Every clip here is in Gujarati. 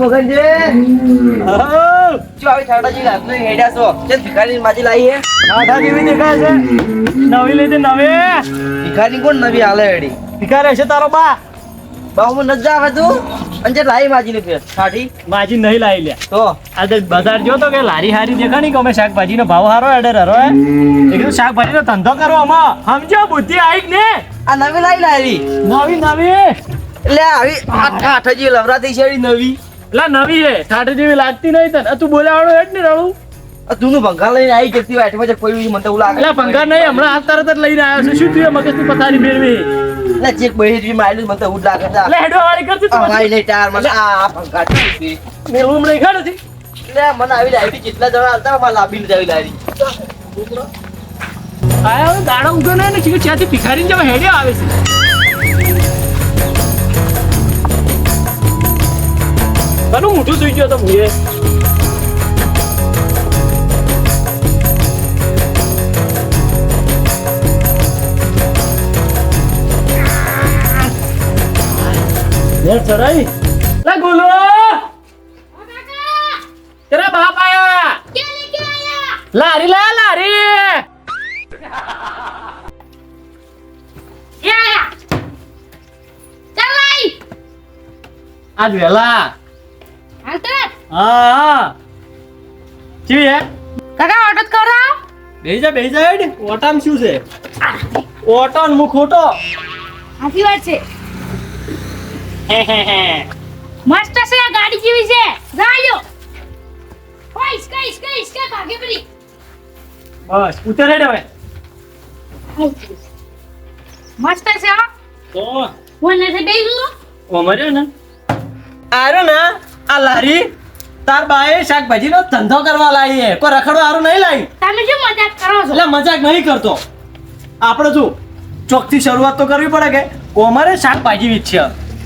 મગનજી શું આવી ઠાડાજી લાગતો હેડ્યા છો જે ભિખારી માજી લાવી હે ઠાડા કેવી દેખાય છે નવી લીધી નવી ભિખારી કોણ નવી હાલે હેડી ભિખારી છે તારો બા બાહુ ન જા આવે તું અને જે લાવી માજી ની ફેર ઠાડી માજી નહીં લાવી લે તો આજે બજાર જો તો કે લારી હારી દેખાણી કે અમે શાકભાજી નો ભાવ હારો એડર હરો હે એકદમ શાકભાજી નો ધંધો કરો આમાં સમજો બુદ્ધિ આવી કે ને આ નવી લાવી નવી નવી એટલે આવી આઠ જે લવરાતી છે એવી નવી એટલે નવી હે ઠાઠ જેવી લાગતી નહીં તને તું બોલાવાળો હેડ ને રણું તું ભંગાર લઈને આવી જતી વાટમાં કોઈ મને એવું લાગે એટલે ભંગાર નહીં હમણાં આ તરત જ લઈને આવ્યો છું શું તું મગજ ની પથારી ફેરવી એટલે ચેક બહી જી માર્યું મને એવું લાગે છે એટલે હેડો વાળી કરતી તું ભાઈ નહીં ટાર મને આ ભંગાર છે મેં રૂમ નહીં ખાડો છે એટલે મને આવી લાવી જેટલા જણા આવતા મારે લાવી લીધી આવી લાવી આયા હવે દાડો ઉગો નહીં ને ચીકી ત્યાંથી ભિખારીને જેવા હેડ્યો આવે છે ઘણું મોટું સુઈ ગયો તો મુએ ચરાઈ લા ગોલો तेरा बाप आया क्या लेके आया लारी ला लारी ये आया चल आई आज वेला आते हाँ चीवी है काका ऑटो कर रहा हूं બેજા હેડ ઓટામ શું છે ઓટો ને મુખોટો આખી વાત છે મસ્ત છે આ ગાડી જેવી છે રાયો ઓય સ્કાય ભાગે પડી બસ ઉતર હેડ હવે મસ્ત છે હા તો બોલને છે બેગું ઓમરે ને આરો ના આ લારી તાર બાએ શાકભાજી નો ધંધો કરવા લાવી હે કોઈ રખડો હારું નહીં લાવી તમે શું મજાક કરો છો એટલે મજાક નહીં કરતો આપણે શું ચોકથી શરૂઆત તો કરવી પડે કે ઓમરે શાકભાજી વેચશે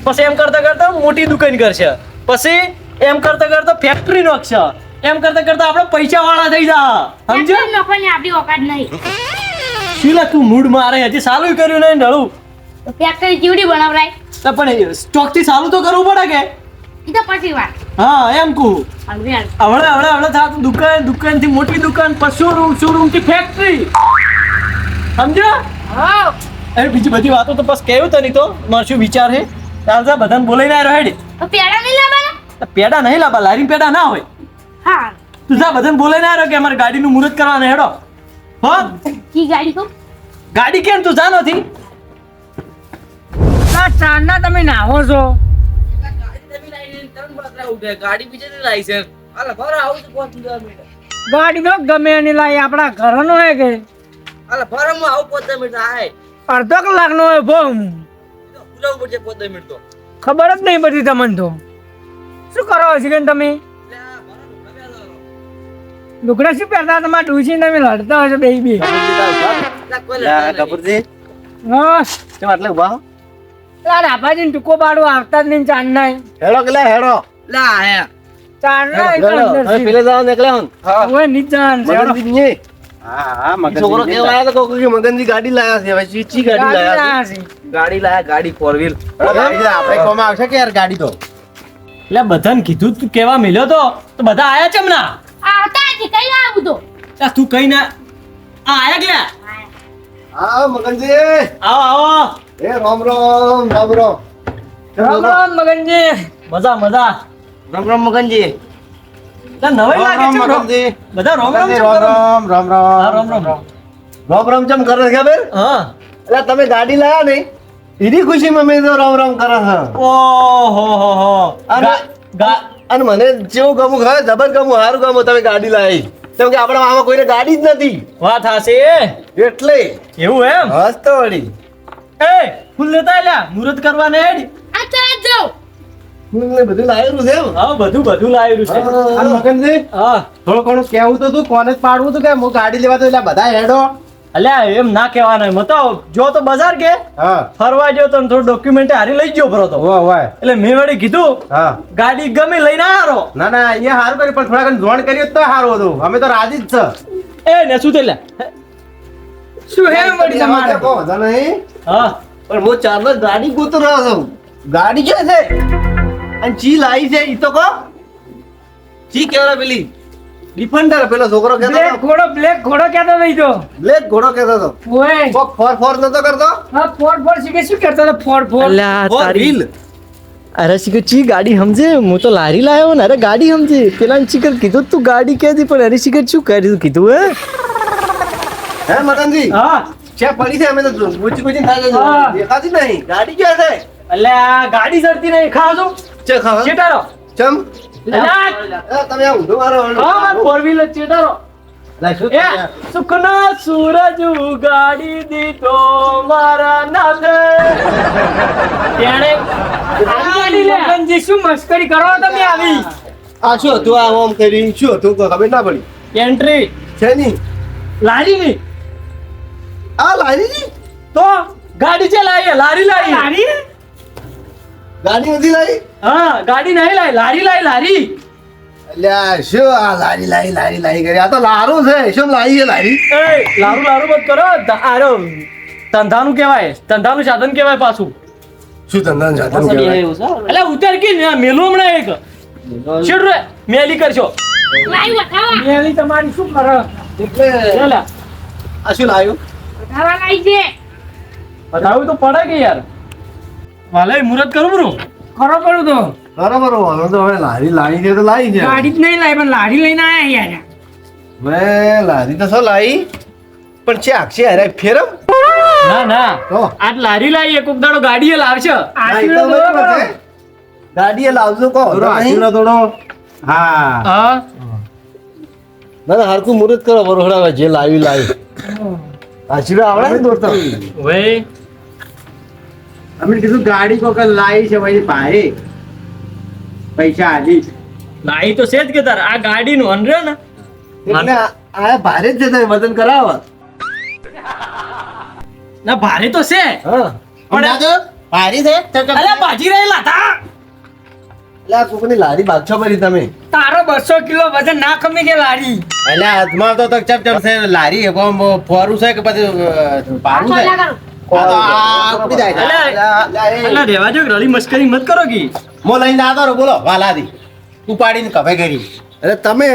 પછી એમ કરતા કરતા મોટી દુકાન કરશે પછી એમ કરતા કરતા ફેક્ટરી નાખશે એમ કરતા કરતા આપણે પૈસા વાળા થઈ જા સમજો લોકોની આપણી ઓકાત નહીં શીલા તું મૂડ મારે હજી ચાલુ કર્યું નહીં ઢળું ફેક્ટરી જીવડી બનાવરાય તો પણ ચોકથી ચાલુ તો કરવું પડે કે ઈ તો પછી વાત હા એમ કહું હળવે હવળે થાતું દુકાન થી મોટી દુકાન પછી શોરૂમ થી ફેક્ટરી સમજો હો અરે બીજી બધી વાતો તો બસ કેવું તને તો મારો શું વિચાર છે ચાલતા બધાને બોલાઈને આવ્યો હેડ તો પેડા નહીં લાવવાના પેડા નહીં લાવવા લારી પેડા ના હોય હા તું જા બધાને બોલાઈને આવ્યો કે અમારે ગાડીનું મુહૂર્ત કરવાનું હેડો હો કી ગાડી કો ગાડી કેમ તું જા નથી ચાંદના તમે નાહો છો ગાડી બીજે લાવી છે હાલ ફર આવું તો 5 મિનિટ ગાડી તો ગમે એની લાવી આપણા ઘરનો હે કે હાલ ફર હું આવું 5 મિનિટ આય અડધો કલાકનો હોય બહુ પૂરા પડશે 5 મિનિટ તો ખબર જ નહીં પડતી તમને તો શું કરો છો કે તમે લુગડા શું પહેરતા તમારે ડૂસી તમે લડતા હશો બે બે કપૂરજી હા કેમ આટલે ઉભા હો રાભાજી ટૂંકો બાડો આવતા જ નહીં ચાંદના હેડો કે હેડો લા હે ચાંદના પેલે જાવ નીકળે હું હવે નીચ જાન મગનજી હા મગનજી છોકરો કેવા આયા તો કોઈ મગનજી ગાડી લાયા છે હવે ચીચી ગાડી લાયા છે ગાડી લાયા ગાડી 4 વ્હીલ આપણે કોમાં આવશે કે યાર ગાડી તો એટલે બધાને કીધું તું કેવા મિલ્યો તો બધા આયા ચમ ના આવતા જ કઈ આવું તો તું કઈ ના આયા ગયા હા મગનજી આવો એ રામ રામ મગનજી મજા રામ રામ મગનજી નવાઈ લાગે છે મગનજી બધા રોમ રોમ રામ ચમ કરે ખબર હા એટલે તમે ગાડી લાયા ને એની ખુશીમાં મેં તો રામ રામ કરે છે ઓહો હો અને મને જેવું ગમું ખબર જબર ગમું સારું ગમું તમે ગાડી લાવી કેમ કે આપણા મામા કોઈને ગાડી જ નથી વાત હાશે એટલે એવું એમ હસ તો વળી એ ફૂલ લેતા લ્યા મુહૂર્ત કરવા ને હેડ આ ચાલ જાઓ ફૂલ ને બધું લાવેલું છે એમ હા બધું લાવેલું છે મગનજી હા થોડું ઘણું કેવું તો તું કોને જ પાડવું તું કે હું ગાડી લેવા તો એટલે બધા હેડો અલ્યા એમ ના કહેવાનું મતો જો તો બજાર કે હા ફરવા જો તો થોડું ડોક્યુમેન્ટ હારી લઈ ગયો ફરો તો હોય એટલે મેં વળી કીધું હા ગાડી ગમે લઈને આવ્યો ના ના અહીંયા સારું કર્યું પણ થોડા ઘણું જોણ કર્યું તો સારું હતું અમે તો રાજી જ છે એ ને શું થયેલા શું હે વળી તમારે વાંધો નહીં હા પણ હું ચાર ગાડી ગોતો રહ્યો છું ગાડી ક્યાં છે અને ચી લાઈ છે ઈ તો કહો. ચી કેવડા પેલી ડિફેન્ડર પેલો છોકરો કહેતો બ્લેક ઘોડો કહેતો નહીં તો બ્લેક ઘોડો કહેતો હતો. ઓય કોક ફોર નતો કરતો. હા ફોડ શીખે શું કરતો હતો ફોડ અલ્યા ફોર તારી વ્હીલ. અરે શીખર ચી ગાડી સમજે હું તો લારી લાયો ને અરે ગાડી સમજે પેલા શીખર કીધું તું ગાડી કહેતી પણ અરે શીખર શું કર્યું કીધું હે મદનજી હા છે પડી છે અમે તો ગુચી ગુચી થાય છે. હા. દેખાતી નહીં ગાડી ક્યાં છે? અલ્યા ગાડી ચડતી નહીં ખાવ છું છે ખાવા ચેટારો ચમ અલ્યા તમે આ ઊંધો મારો હા ફોર વ્હીલર ચેટારો લાય શું એ સુખનો સૂરજ ઉગાડી દીધો મારા નાથે તેણે ગાડી લે મગનજી શું મસ્કરી કરો તમે આવી આ શું હતું આ ઓમ કરી શું હતું કોઈ ખબર ના પડી એન્ટ્રી છે ની લારીની આ લારી તો ગાડી છે લાવી લારી લાવી લારી ગાડી નથી લાવી હા ગાડી નહીં લાવી લારી લાવી લારી અલ્યા શું આ લારી કરી આ તો લારું છે શું લાવી છે લારી એ લારું લારું મત કરો આરો ધંધાનું કહેવાય ધંધાનું સાધન કહેવાય પાછું શું ધંધા જાતા એટલે ઉતર કે ને મેલું હમણાં એક શેડ રે મેલી કરશો લાઈ વટાવા મેલી તમારી શું કરે એટલે એલા આ શું લાવ્યું વટાવા લાઈ છે બતાવું તો પડે કે યાર વાલે મુહૂર્ત કરું બરું ખરો પડું તો બરાબર વાંધો તો હવે લારી લાવી છે તો લાવી છે ગાડી જ નહીં લાવી પણ લારી લઈને આયા યાર વે લારી તો શું લાવી પણ છે આક્ષે અરે ફેરમ ના ના તો આજ લારી લાવી એક દાડો ગાડીએ લાવશે આશીર્વાદ દો બરો. ગાડીએ લાવજો કો આશીર્વાદ થોડો હા હા ના હરકું મુહૂર્ત કરો બરોડા જે લાવી આશીર્વાદ આવડે ને દોસ્તો વે અમે કીધું ગાડી કોક લાવી છે ભાઈ ભાઈ પૈસા આલી લાવી તો છે જ કે તાર આ ગાડીનું અનરે ને એટલે આ ભારે જ છે તમે વજન કરાવો ના ભારે તો છે હા પણ ભારી છે અલ્યા બાજી રહેલા તા એટલે આ કોકની લારી બાગછો ભરી તમે તારો 200 કિલો વજન ના કમી કે લારી એટલે હાથમાં તો ચપ ચપ છે લારી ફોરું છે કે પછી પારું છે ચોલા કરું આ તો આ ઉપડી જાય છે. અલ્યા રેવા જો રળી મસ્કરી મત કરો કી મો લઈને જતો રહો બોલો વાલાદી ઉપાડીને કભે કરી અરે તમે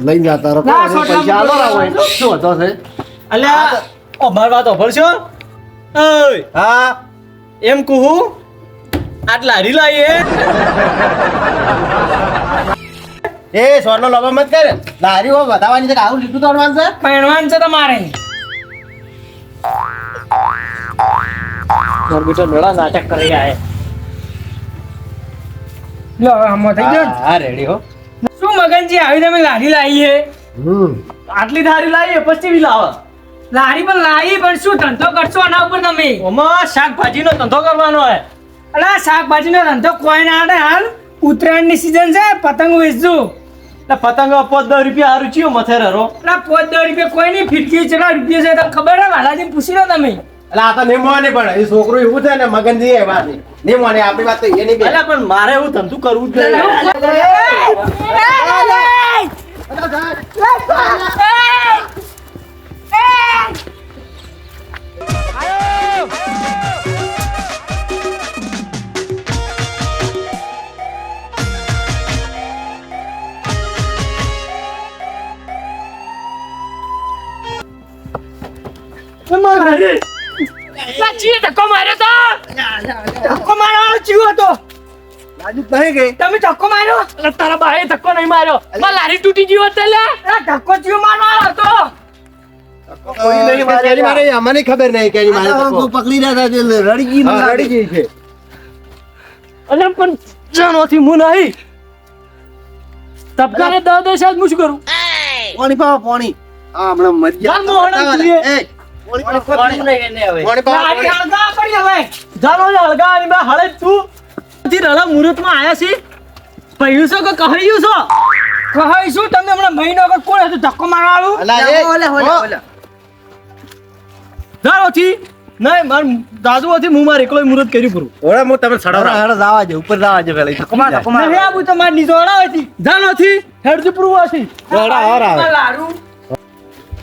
લઈ જતા રહો ના, સોટલા પૈસા આલો રાવો મૂકો. શું હતો છે અલ્યા ઓ માર વાત ઓભળશો ઓય હા એમ કહું આટ લારી લાવીએ એ સોરનો લોભો મત કર લારી હો બતાવવાની છે કે આવું લીધું તોડવાનું છે પહેરવાન છે તમારે માર બેટા નડા નાટક કરી આયા લો હવે હમો થઈ ગયો ને? હા રેડી હો શું મગનજી આવી તમે લારી લાવી છે આટલી ધારી લાવીએ પછી બી લાવે લારી પણ લાવી પણ શું ધંધો કરશો આના ઉપર તમે ઓમાં શાકભાજીનો ધંધો કરવાનો હે અલા શાકભાજીનો ધંધો કોઈ ના આડે હાલ ઉત્તરાયણની સીઝન છે પતંગ વેચજો એટલે પતંગ 10 રૂપિયા હારું ચિયો મથે રહો અલા 5 રૂપિયા કોઈ નહીં ફિરકી કેટલા રૂપિયા છે તમને ખબર હે વાલાજી પૂછી લો તમે એટલે આ તો નહીં મોને પણ એ છોકરું એવું છે ને મગનજી એ વાત નહીં મોને આપણી વાત તો એ નહીં અલ્યા પણ મારે એવું ધંધો કરવું જ નહીં સાચી ધક્કો માર્યો તો ધક્કો મારવાનો ચીવ હતો લાજુ નહીં ગઈ તમે ધક્કો માર્યો અલા તારા બાએ ધક્કો નહીં માર્યો માં લારી તૂટી ગઈ હોત લે અલા ધક્કો ચીવ મારવાનો હતો કોઈ નહીં કેરી મારે અમને ખબર નહીં કેરી મારે તું પકડી રહ્યા હતા એટલે રડી ગઈ હા, રડી ગઈ છે અલ્યા પણ જાનોથી હું નહીં તબકાને 10 સાલ હું શું કરું પાણી પાવ પાણી આ હમણાં મરી ચાલ મોહન જોઈએ. પાણી લારી હળગા પડી હવે જાનો હળગાની બા હળે તું થી રળા મુહૂર્તમાં આયા છે પૈયું છો કે કહ્યું છો કહે શું તમે હમણાં મહિનો આગળ કોણ હતું ધક્કો મારવાળું અલા એ જાનોથી નહીં માર દાદુઓથી હું માર એકલો મુહૂર્ત કર્યું પૂરું ઓરે હું તમે સડાવરા હેડો જાવા દે ઉપર જાવા દે પેલા નહીં આવું તો મારી નીચોડા હતી જાનોથી હેડજી પૂરું આથી લારું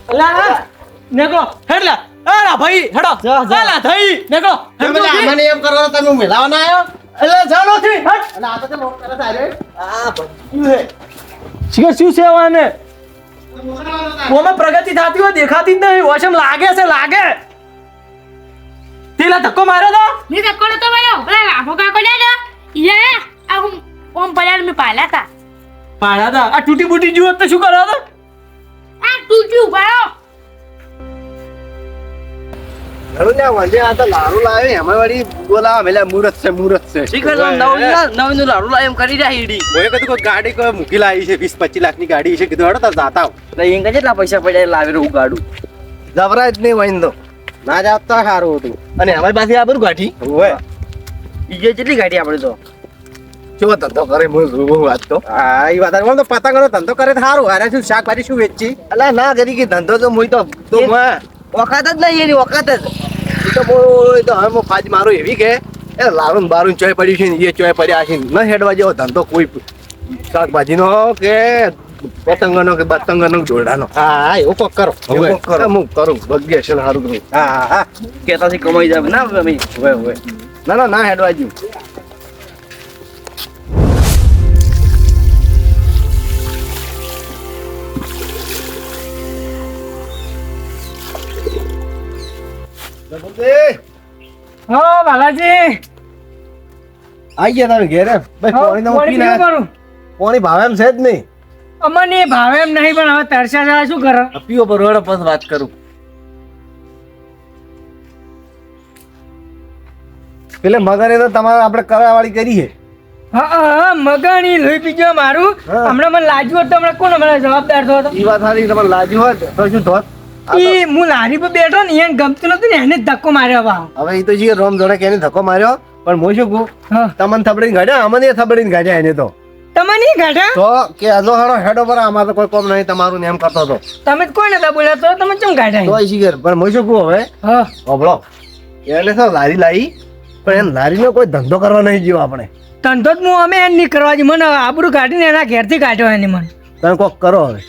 અલા નેકળો હેડલા અલા ભાઈ હેડો અલા થઈ નેકળો તમે અમને એમ કરો તમે મેલાવા ના આવ્યો એટલે ચાલો થી હટ અને આ તો તે મોક કરે તારે આ બધું હે શું છે વાને ઓમાં પ્રગતિ થતી હોય દેખાતી જ નહીં વોશમ લાગે છે લાગે તેલા ધક્કો માર્યો તો ની ધક્કો નતો માર્યો પેલા આખો કાકો જાય ને ઈએ આ હું ઓમ પડ્યા મેં પાલ્યા તા પાડા તા આ તૂટી બૂટી જીવો તો શું કરો તો આ તૂટ્યું ભાયો ઘણું લ્યા વંદે આ તો લાડુ લાવે એમાં વળી બોલાવા મેલા મુરત છે શીખર નવીન લાડુ લાય એમ કરી રહ્યા ઈડી કોઈ કીધું કોઈ ગાડી કોઈ મૂકી લાવી છે 20-25 લાખની ગાડી છે કીધું હેડો તાર જાતા આવ. લઈ કેટલા પૈસા પડ્યા લાવી રહું ગાડું જબરા જ નહીં વહીને તો ના જાત તો સારું હતું. અને અમારી પાસે આ બધું ગાઠી ઓય ઈજે કેટલી ગાડી આપણે તો કેવો ધંધો કરે હું વાત તો હા ઈ વાત આમ તો પતંગનો ધંધો કરે તો સારું. આરે શું શાકભાજી શું વેચી અલા ના કરી કે ધંધો તો મુઈ તો વખત જ નહીં એની વખત જ તો મોય તો હવે હું ફાજ મારું એવી કે એ લારું બારું ચોય પડ્યું છે ને એ ચોય પડ્યા છે ન હેડવા જેવો ધંધો કોઈ શાકભાજીનો કે પતંગનો કે બતંગનો જોડાનો હા એવું કોક કરો હવે હું કરું ભગ્ય છે સારું કરું હા હા કેતાથી કમાઈ જાય ના અમે હવે ના ના હેડવા જેવું હો બાલાજી આઈ ગયા તમે ઘેર ભાઈ પાણી તો પાણી પીવું કરું પાણી ભાવે એમ છે જ નહીં અમને એ ભાવે એમ નહીં પણ હવે તરસ્યા જાય શું કરે પીઓ પર રોડ પર વાત કરું પેલે મગરે તો તમારે આપણે કરાવાળી કરી છે હા મગાણી લોહી પીજો મારું હા. હમણાં મને લાગ્યું હતું હમણાં કોણ મને જવાબદાર થયો હતો એ વાત સારી તમને લાગ્યું હોત તો શું થોત ઈ હું લારી પર બેઠો ને એને ગમતું નતું ને એને જ ધક્કો માર્યો બા હવે એ તો જે રોમ જોડે કે એને ધક્કો માર્યો પણ હું શું કહું હા તમને થબડીને ગાડ્યા અમને થબડીને ગાડ્યા એને તો તમે નહીં કાઢા તો કે હજો હાડો હેડો પર આમાં તો કોઈ કોમ નહીં તમારું ને એમ કરતો હતો તમે જ કોઈ નતા બોલ્યા તો તમે કેમ કાઢા તો શીખર પણ હું શું કહું હવે હા હોબળો એને શું લારી લાવી પણ એને લારીનો કોઈ ધંધો કરવા નહીં જેવો આપણે ધંધો જ હું અમે એમ નહીં કરવા દી મને આબરૂ કાઢીને એના ઘેરથી કાઢ્યો એને મને તમે કોક કરો હવે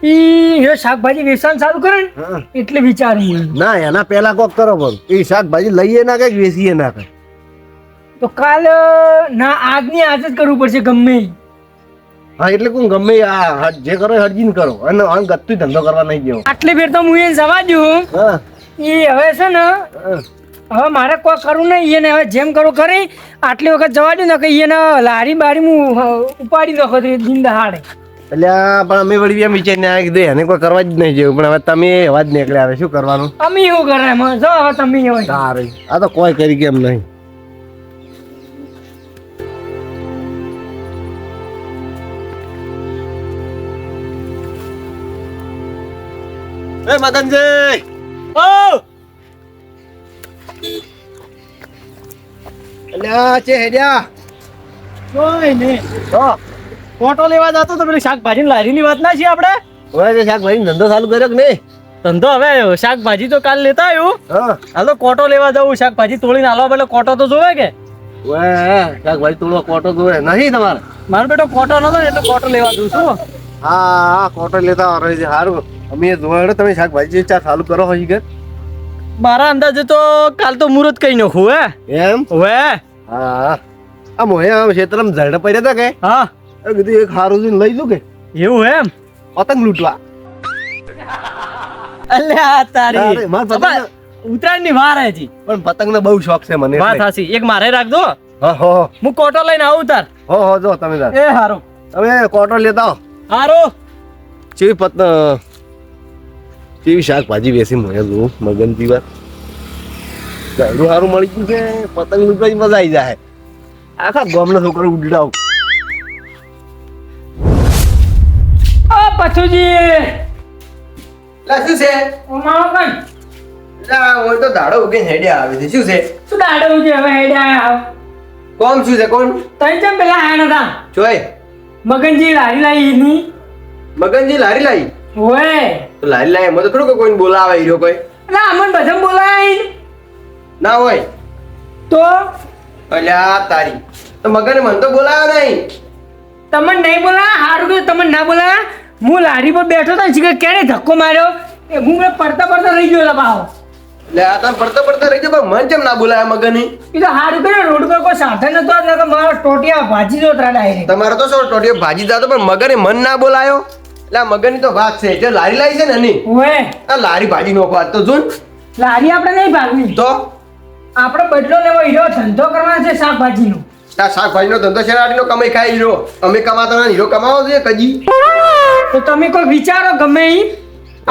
ઈ એ શાકભાજી વેચાણ સારું કરે ને હા. એટલે વિચારું હું. ના એના પહેલા કોક કરો પણ એ શાકભાજી લઈએ ના કે વેચીએ ના કે તો કાલ ના આજની આજ જ કરવું પડશે ગમે ઈ. હા એટલે કોણ ગમે એ આ જે કરો એ હરજીને કરો અને આમ ગત્તુ ધંધો કરવા નહીં જેવો આટલી ફેર તો હું એ જવા દઉં હા ઈ હવે છે ને હા. હવે મારે કોઈ કરવું નહીં એને હવે જેમ કરવું કરી આટલી વખત જવા દઉં ને કે એને લારી બારી હું ઉપાડી નાખો દિન દહાડે એટલે આ પણ અમે વળી એમ વિચારીને આવ્યા કીધું એને કોઈ કરવા જ નહીં જેવું પણ હવે તમે એવા જ નીકળ્યા હવે શું કરવાનું અમે એવું કરે એમાં જો હવે તમે હવે તારે આ તો કોઈ કરી કેમ નહીં એ મદનજી ઓ એટલે આ છે હેડ્યા કોઈ નહીં તો ફોટો લેવા જતો તો પેલી શાકભાજી લારીની વાત ના છે આપણે હવે જે શાકભાજી ધંધો ચાલુ કર્યો કે નહીં ધંધો હવે શાકભાજી તો કાલ લેતા આવ્યું હા હાલો કોટો લેવા જવું શાકભાજી તોડીને હાલવા એટલે કોટો તો જોવે કે ઓએ શાકભાજી તોડવા કોટો જોવે નહીં તમારે મારો બેટો કોટો નતો ને એટલે કોટો લેવા દઉં છું હા હા કોટો લેતા આવે છે સારું અમે જોવા તમે શાકભાજી ચા ચાલુ કરો હજી કે મારા અંદાજે તો કાલ તો મુહૂર્ત કઈ નાખું હે એમ હવે હા આ મોહે આમ ક્ષેત્રમાં ઝરડા પડ્યા હતા કે હા કીધું એક હારું જોઈને લઈ લો કે એવું એમ પતંગ લૂંટવા અલ્યા તારી તારે, માર પતંગ- ઉત્તરાયણ ની વાર હજી પણ પતંગનો બહુ શોખ છે મને વાત એટલે. હાસી એક મારે રાખજો હા હો હું કોટો લઈને આવું તાર હો જો તમે તાર એ હારું તમે કોટો લેતા આવો હારું ચેવી ચેવી શાકભાજી બેસી મને જોઉં મગન જીવા ઘરનું સારું મળી ગયું છે પતંગ લૂંટવાની મજા આવી જાય આખા ગામના છોકરો ઉડાવ ઓ પછુજી શું છે ઓમાવો કણ હું તો દાડો ઉગીને હેડ્યા આવે છે શું છે શું દાડો છે હવે હેડ્યા આવ કોણ શું છે કોણ તઈ કેમ પેલા આયા નતા જોય મગનજી લારી લાવી એની મગનજી લારી લાવી ઓય તો લારી લાવી એમાં તો થોડું કે કોઈને બોલાવે હીરો કોઈ એટલે અમન બધા બોલાય ના હોય તો અલ્યા તારી તો મગને મને તો બોલાવ્યો નહીં તમને નહીં બોલા સારું કે તમને ના બોલા હું લારી પર બેઠો તો ને કેને ધક્કો માર્યો એ હું પડતા પડતા રહી ગયો બાવ લે આ તને પડતા રહી જાય પણ મન કેમ ના બોલાય મગની એ તો હારું કર્યું રોડ પર કોઈ સાધન નતો એટલે કે મારો ટોટિયા ભાજી દો ડાયરેક્ટ. તમારે તો શું ટોટીઓ ભાજી જાતો પણ મગને મન ના બોલાયો એટલે આ મગની તો વાત છે જે લારી લાવી છે ને એની ઓએ આ લારી ભાજી નોખો આજ તો જોન લારી આપણે નહીં ભાગવી તો આપણે બદલો લેવો હીરો ધંધો કરવાનો છે શાકભાજીનો. આ શાકભાજીનો ધંધો શેરાડીનો કમાઈ ખાય હીરો અમે કમાતો નથી હીરો કમાવો જોઈએ કજી તો તમે કોઈ વિચારો ગમે ઈ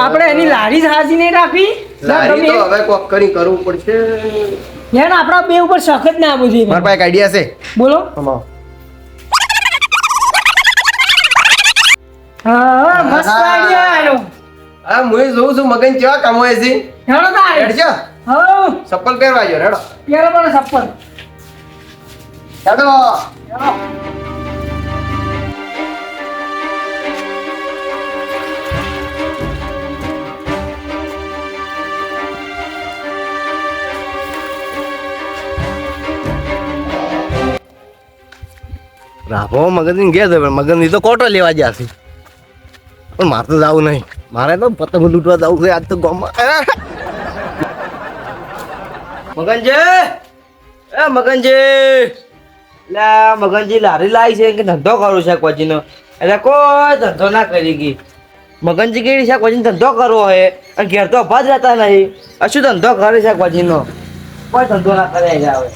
આપણે એની લારી જ હાજી નહીં રાખવી લારી તો હવે કોક કરી કરવું પડશે યાર આપણા બે ઉપર સખત ના આવવું જોઈએ. મારા પાસે એક આઈડિયા છે બોલો. કમાઓ હા મસ્ત આઈડિયા આવ્યો. હા હું જોઉં છું મગન કેવા કમાય છે હેડો તારે. હેડજો હા ચપ્પલ પહેરવા જો હેડો પેલો મને ચપ્પલ. હેડો રાભો મગન ગયા છે મગન ની તો કોટો લેવા ગયા છે પણ મારે તો જવું નહીં મારે તો પતંગ લૂંટવા જવું છે આજ તો ગામમાં મગનજી એ મગનજી લે મગનજી લારી લાવી છે કે ધંધો કરું શાકભાજીનો એટલે કોઈ ધંધો ના કરી ગઈ મગનજી કેવી શાકભાજીનો ધંધો કરવો હોય અને ઘેર તો અભા જ રહેતા નહીં શું ધંધો કરે શાકભાજીનો કોઈ ધંધો ના કરે હવે